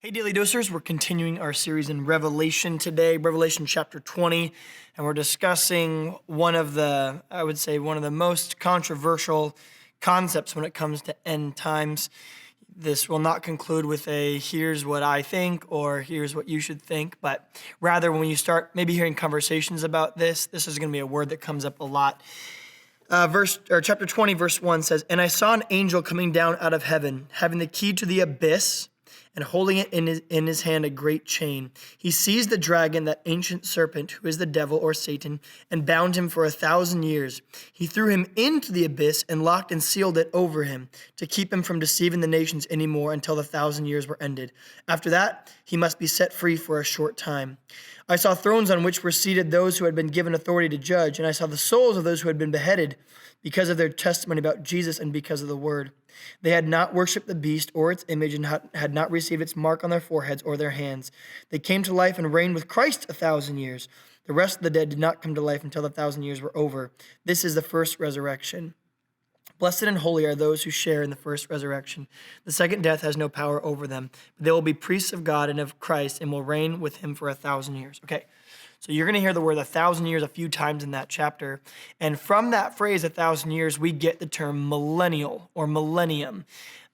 Hey, Daily Dosers, we're continuing our series in Revelation today, Revelation chapter 20, and we're discussing one of the most controversial concepts when it comes to end times. This will not conclude with a here's what I think or here's what you should think, but rather when you start maybe hearing conversations about this is going to be a word that comes up a lot. Chapter 20, verse 1 says, "And I saw an angel coming down out of heaven, having the key to the abyss, and holding it in his hand a great chain. He seized the dragon, that ancient serpent, who is the devil or Satan, and bound him for 1,000 years. He threw him into the abyss and locked and sealed it over him, to keep him from deceiving the nations anymore until the 1,000 years were ended. After that, he must be set free for a short time. I saw thrones on which were seated those who had been given authority to judge, and I saw the souls of those who had been beheaded because of their testimony about Jesus and because of the word. They had not worshipped the beast or its image and had not received its mark on their foreheads or their hands. They came to life and reigned with Christ 1,000 years. The rest of the dead did not come to life until the 1,000 years were over. This is the first resurrection. Blessed and holy are those who share in the first resurrection. The second death has no power over them, but they will be priests of God and of Christ and will reign with him for 1,000 years." Okay, so you're going to hear the word 1,000 years a few times in that chapter. And from that phrase, 1,000 years, we get the term millennial or millennium.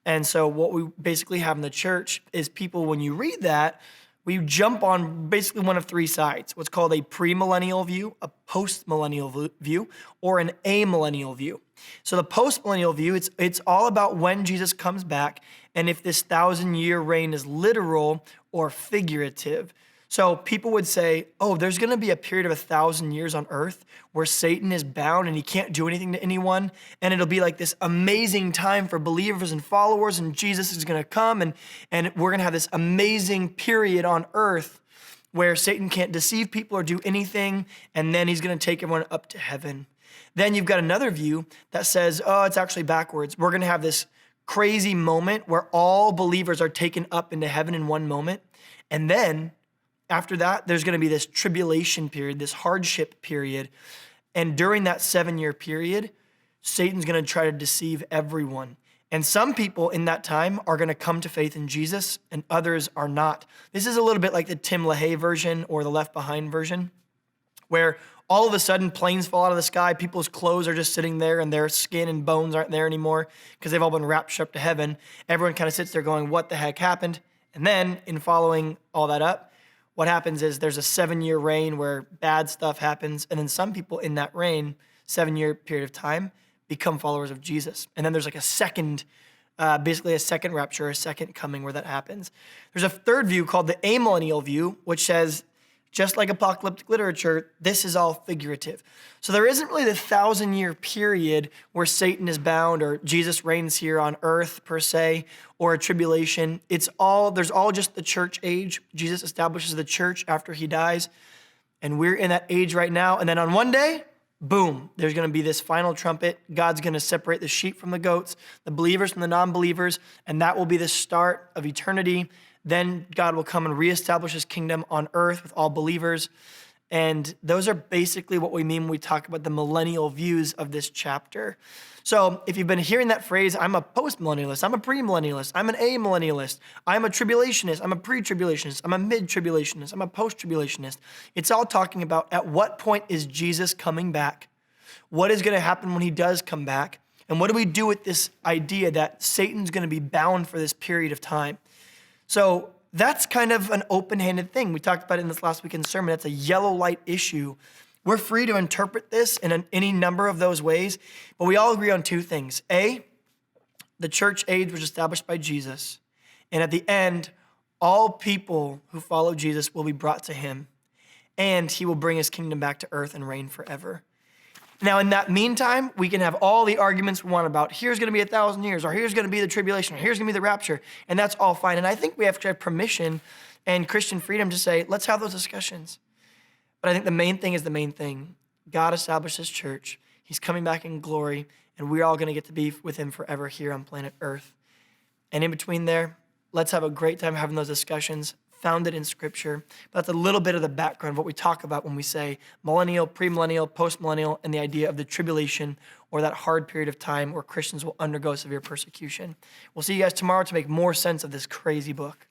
And so what we basically have in the church is people, when you read that, we jump on basically one of three sides: what's called a premillennial view, a postmillennial view, or an amillennial view. So the postmillennial view, it's all about when Jesus comes back and if this 1,000-year reign is literal or figurative. So people would say, oh, there's going to be a period of 1,000 years on earth where Satan is bound and he can't do anything to anyone. And it'll be like this amazing time for believers and followers, and Jesus is going to come and we're going to have this amazing period on earth where Satan can't deceive people or do anything. And then he's going to take everyone up to heaven. Then you've got another view that says, oh, it's actually backwards. We're going to have this crazy moment where all believers are taken up into heaven in one moment. And then after that, there's going to be this tribulation period, this hardship period. And during that 7-year period, Satan's going to try to deceive everyone. And some people in that time are going to come to faith in Jesus and others are not. This is a little bit like the Tim LaHaye version or the Left Behind version, where all of a sudden planes fall out of the sky, people's clothes are just sitting there and their skin and bones aren't there anymore because they've all been raptured up to heaven. Everyone kind of sits there going, what the heck happened? And then in following all that up, what happens is there's a 7-year reign where bad stuff happens. And then some people in that reign, 7-year period of time, become followers of Jesus. And then there's like a second rapture, a second coming where that happens. There's a third view called the amillennial view, which says, just like apocalyptic literature, this is all figurative. So there isn't really the 1,000-year period where Satan is bound or Jesus reigns here on earth per se, or a tribulation. There's all just the church age. Jesus establishes the church after he dies, and we're in that age right now. And then on one day, boom, there's going to be this final trumpet. God's going to separate the sheep from the goats, the believers from the non-believers, and that will be the start of eternity. Then God will come and reestablish his kingdom on earth with all believers. And those are basically what we mean when we talk about the millennial views of this chapter. So if you've been hearing that phrase, I'm a postmillennialist, I'm a premillennialist, I'm an amillennialist, I'm a tribulationist, I'm a pre-tribulationist, I'm a mid-tribulationist, I'm a post-tribulationist. It's all talking about at what point is Jesus coming back? What is going to happen when he does come back? And what do we do with this idea that Satan's going to be bound for this period of time? So that's kind of an open-handed thing. We talked about it in this last weekend's sermon. It's a yellow light issue. We're free to interpret this in any number of those ways, but we all agree on two things. A, the church age was established by Jesus, and at the end, all people who follow Jesus will be brought to him, and he will bring his kingdom back to earth and reign forever. Now, in that meantime, we can have all the arguments we want about here's going to be 1,000 years, or here's going to be the tribulation, or here's going to be the rapture, and that's all fine. And I think we have to have permission and Christian freedom to say, let's have those discussions. But I think the main thing is the main thing. God established his church. He's coming back in glory, and we're all going to get to be with him forever here on planet Earth. And in between there, let's have a great time having those discussions, founded in Scripture. But that's a little bit of the background of what we talk about when we say millennial, premillennial, postmillennial, and the idea of the tribulation or that hard period of time where Christians will undergo severe persecution. We'll see you guys tomorrow to make more sense of this crazy book.